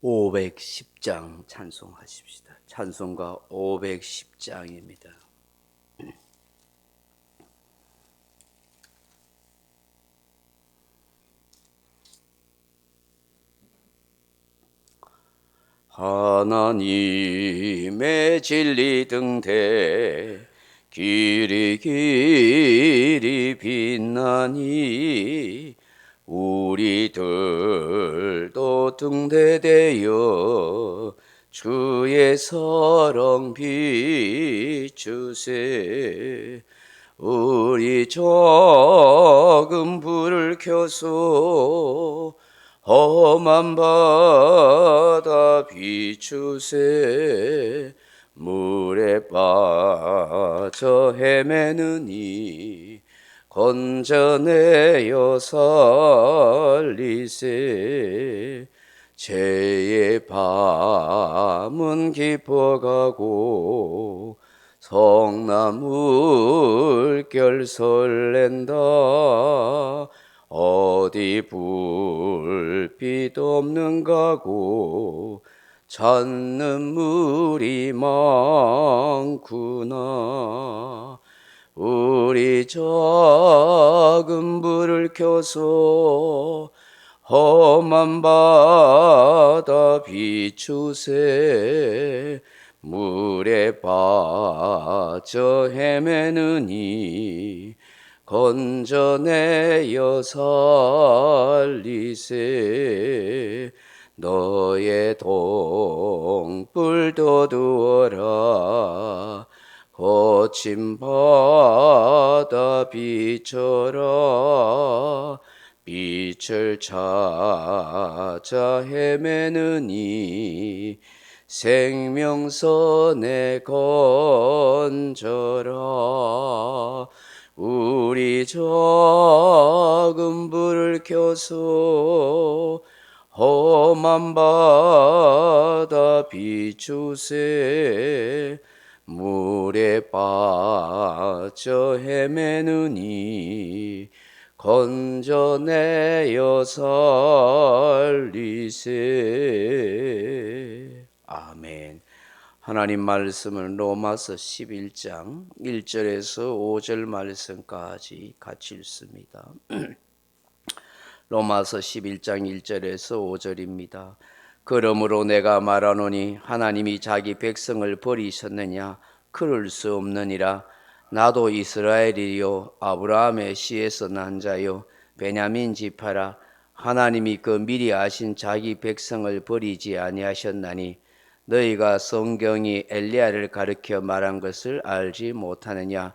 510장 찬송하십시다. 찬송가 510장입니다. 하나님의 진리 등대 길이 길이 빛나니 우리들도 등대되어 주의 사랑 비추세. 우리 작은 불을 켜서 험한 바다 비추세. 물에 빠져 헤매느니 건져내어 살리세. 죄의 밤은 깊어가고 성나물결 설렌다. 어디 불빛 없는 가고 찾는 물이 많구나. 우리 작은 불을 켜서 험한 바다 비추세. 물에 빠져 헤매느니 건져내어 살리세. 너의 동불 돋우어라. 거친 바다 비춰라. 빛을 찾아 헤매느니 생명선에 건져라. 우리 작은 불을 켜서 험한 바다 비추세. 물에 빠져 헤매느니 건져내어 살리세. 아멘. 하나님 말씀을 로마서 11장 1절에서 5절 말씀까지 같이 읽습니다. 로마서 11장 1절에서 5절입니다. 그러므로 내가 말하노니 하나님이 자기 백성을 버리셨느냐? 그럴 수 없느니라. 나도 이스라엘이요 아브라함의 씨에서 난 자요 베냐민 지파라. 하나님이 그 미리 아신 자기 백성을 버리지 아니하셨나니 너희가 성경이 엘리야를 가리켜 말한 것을 알지 못하느냐?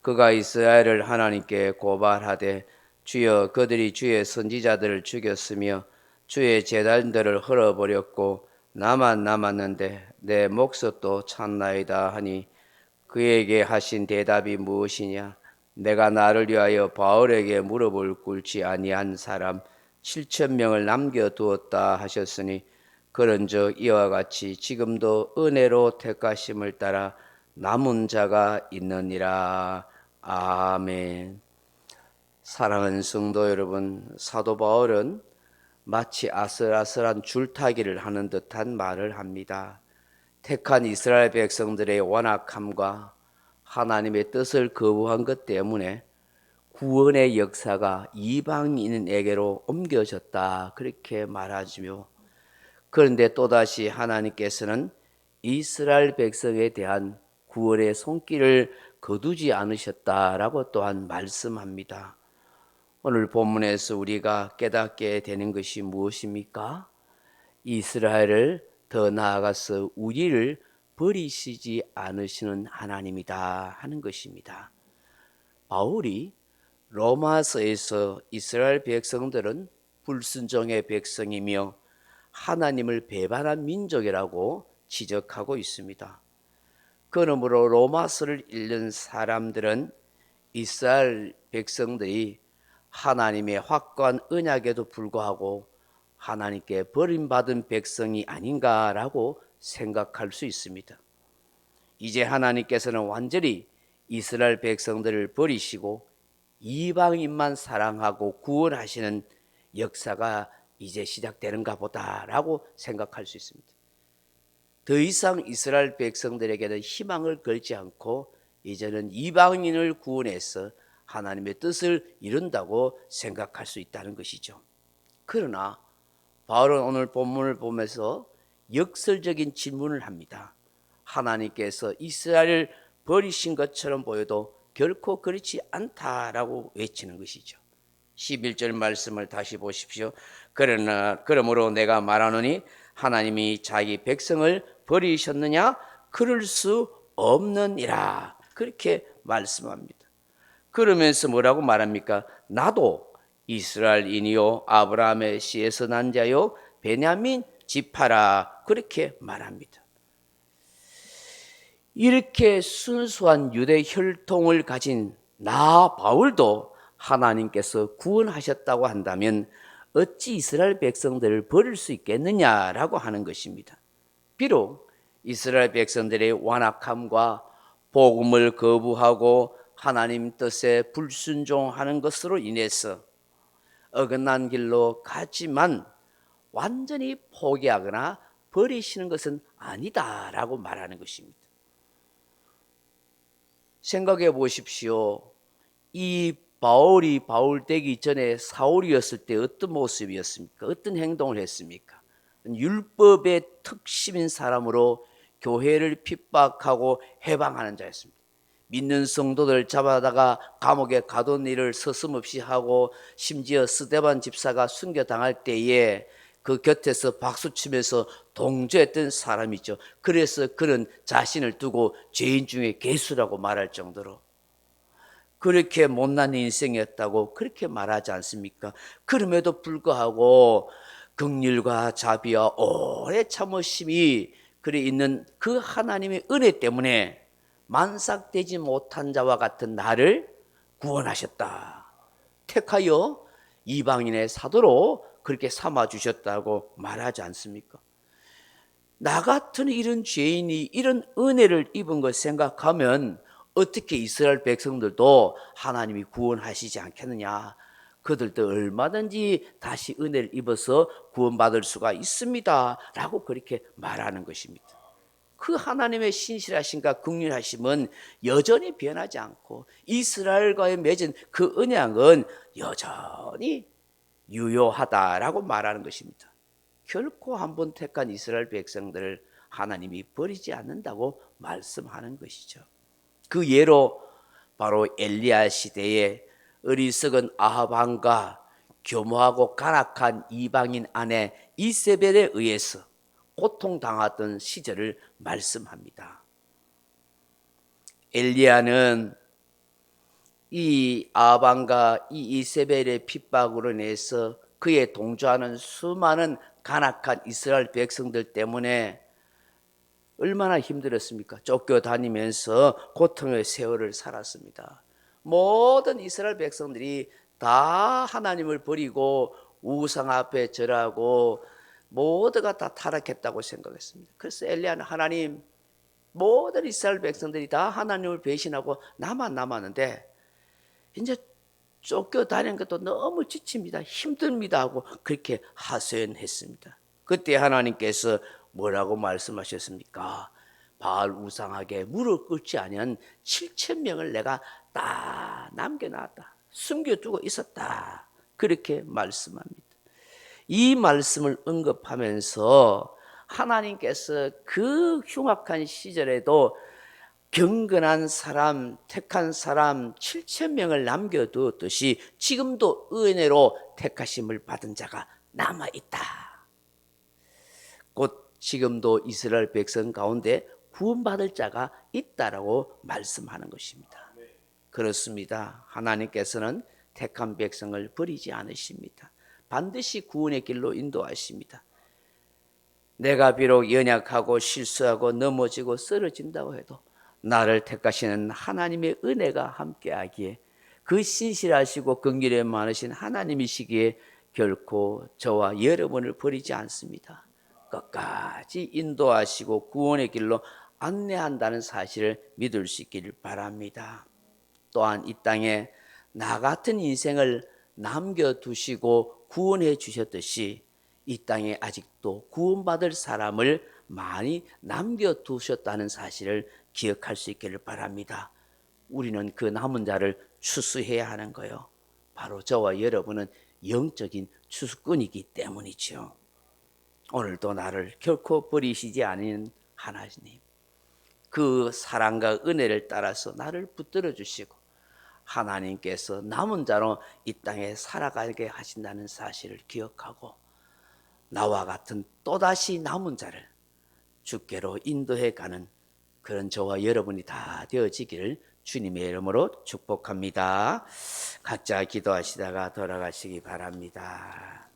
그가 이스라엘을 하나님께 고발하되 주여 그들이 주의 선지자들을 죽였으며 주의 제단들을 헐어버렸고 나만 남았는데 내 목숨도 찾나이다 하니 그에게 하신 대답이 무엇이냐? 내가 나를 위하여 바울에게 무릎을 꿇지 아니한 사람 7,000명을 남겨두었다 하셨으니 그런즉 이와 같이 지금도 은혜로 택하심을 따라 남은 자가 있느니라. 아멘. 사랑하는 성도 여러분, 사도 바울은 마치 아슬아슬한 줄타기를 하는 듯한 말을 합니다. 택한 이스라엘 백성들의 완악함과 하나님의 뜻을 거부한 것 때문에 구원의 역사가 이방인에게로 옮겨졌다 그렇게 말하지요. 그런데 또다시 하나님께서는 이스라엘 백성에 대한 구원의 손길을 거두지 않으셨다라고 또한 말씀합니다. 오늘 본문에서 우리가 깨닫게 되는 것이 무엇입니까? 이스라엘을 더 나아가서 우리를 버리시지 않으시는 하나님이다 하는 것입니다. 바울이 로마서에서 이스라엘 백성들은 불순종의 백성이며 하나님을 배반한 민족이라고 지적하고 있습니다. 그러므로 로마서를 읽는 사람들은 이스라엘 백성들이 하나님의 확고한 언약에도 불구하고 하나님께 버림받은 백성이 아닌가라고 생각할 수 있습니다. 이제 하나님께서는 완전히 이스라엘 백성들을 버리시고 이방인만 사랑하고 구원하시는 역사가 이제 시작되는가 보다라고 생각할 수 있습니다. 더 이상 이스라엘 백성들에게는 희망을 걸지 않고 이제는 이방인을 구원해서 하나님의 뜻을 이룬다고 생각할 수 있다는 것이죠. 그러나 바울은 오늘 본문을 보면서 역설적인 질문을 합니다. 하나님께서 이스라엘을 버리신 것처럼 보여도 결코 그렇지 않다라고 외치는 것이죠. 11절 말씀을 다시 보십시오. 그러므로 내가 말하노니 하나님이 자기 백성을 버리셨느냐? 그럴 수 없느니라. 그렇게 말씀합니다. 그러면서 뭐라고 말합니까? 나도 이스라엘인이요 아브라함의 씨에서 난 자요 베냐민 지파라. 그렇게 말합니다. 이렇게 순수한 유대 혈통을 가진 나 바울도 하나님께서 구원하셨다고 한다면 어찌 이스라엘 백성들을 버릴 수 있겠느냐라고 하는 것입니다. 비록 이스라엘 백성들의 완악함과 복음을 거부하고 하나님 뜻에 불순종하는 것으로 인해서 어긋난 길로 갔지만 완전히 포기하거나 버리시는 것은 아니다라고 말하는 것입니다. 생각해 보십시오. 이 바울이 바울 되기 전에 사울이었을 때 어떤 모습이었습니까? 어떤 행동을 했습니까? 율법의 특심인 사람으로 교회를 핍박하고 해방하는 자였습니다. 믿는 성도들 잡아다가 감옥에 가둔 일을 서슴없이 하고 심지어 스데반 집사가 순교당할 때에 그 곁에서 박수치면서 동조했던 사람이죠. 그래서 그는 자신을 두고 죄인 중에 괴수라고 말할 정도로 그렇게 못난 인생이었다고 그렇게 말하지 않습니까? 그럼에도 불구하고 긍휼과 자비와 오래 참으심이 그래 있는 그 하나님의 은혜 때문에 만삭되지 못한 자와 같은 나를 구원하셨다. 택하여 이방인의 사도로 그렇게 삼아주셨다고 말하지 않습니까? 나 같은 이런 죄인이 이런 은혜를 입은 걸 생각하면 어떻게 이스라엘 백성들도 하나님이 구원하시지 않겠느냐. 그들도 얼마든지 다시 은혜를 입어서 구원받을 수가 있습니다 라고 그렇게 말하는 것입니다. 그 하나님의 신실하심과 긍휼하심은 여전히 변하지 않고 이스라엘과의 맺은 그 언약은 여전히 유효하다라고 말하는 것입니다. 결코 한번 택한 이스라엘 백성들을 하나님이 버리지 않는다고 말씀하는 것이죠. 그 예로 바로 엘리야 시대에 어리석은 아합 왕과 교모하고 간악한 이방인 아내 이세벨에 의해서 고통당하던 시절을 말씀합니다. 엘리야는 이 아합 왕과 이 이세벨의 핍박으로 인해서 그에 동조하는 수많은 간악한 이스라엘 백성들 때문에 얼마나 힘들었습니까? 쫓겨다니면서 고통의 세월을 살았습니다. 모든 이스라엘 백성들이 다 하나님을 버리고 우상 앞에 절하고 모두가 다 타락했다고 생각했습니다. 그래서 엘리야는 하나님, 모든 이스라엘 백성들이 다 하나님을 배신하고 나만 남았는데 이제 쫓겨다니는 것도 너무 지칩니다. 힘듭니다 하고 그렇게 하소연했습니다. 그때 하나님께서 뭐라고 말씀하셨습니까? 바알 우상에게 무릎 꿇지 아니한 7,000명을 내가 다 남겨놨다. 숨겨두고 있었다. 그렇게 말씀합니다. 이 말씀을 언급하면서 하나님께서 그 흉악한 시절에도 경건한 사람, 택한 사람 7,000명을 남겨두었듯이 지금도 은혜로 택하심을 받은 자가 남아있다. 곧 지금도 이스라엘 백성 가운데 구원받을 자가 있다라고 말씀하는 것입니다. 그렇습니다. 하나님께서는 택한 백성을 버리지 않으십니다. 반드시 구원의 길로 인도하십니다. 내가 비록 연약하고 실수하고 넘어지고 쓰러진다고 해도 나를 택하시는 하나님의 은혜가 함께하기에 그 신실하시고 긍휼이 많으신 하나님이시기에 결코 저와 여러분을 버리지 않습니다. 끝까지 인도하시고 구원의 길로 안내한다는 사실을 믿을 수 있기를 바랍니다. 또한 이 땅에 나 같은 인생을 남겨두시고 구원해 주셨듯이 이 땅에 아직도 구원받을 사람을 많이 남겨두셨다는 사실을 기억할 수 있기를 바랍니다. 우리는 그 남은 자를 추수해야 하는 거요. 바로 저와 여러분은 영적인 추수꾼이기 때문이죠. 오늘도 나를 결코 버리시지 않은 하나님, 그 사랑과 은혜를 따라서 나를 붙들어 주시고 하나님께서 남은 자로 이 땅에 살아가게 하신다는 사실을 기억하고 나와 같은 또다시 남은 자를 주께로 인도해 가는 그런 저와 여러분이 다 되어지기를 주님의 이름으로 축복합니다. 각자 기도하시다가 돌아가시기 바랍니다.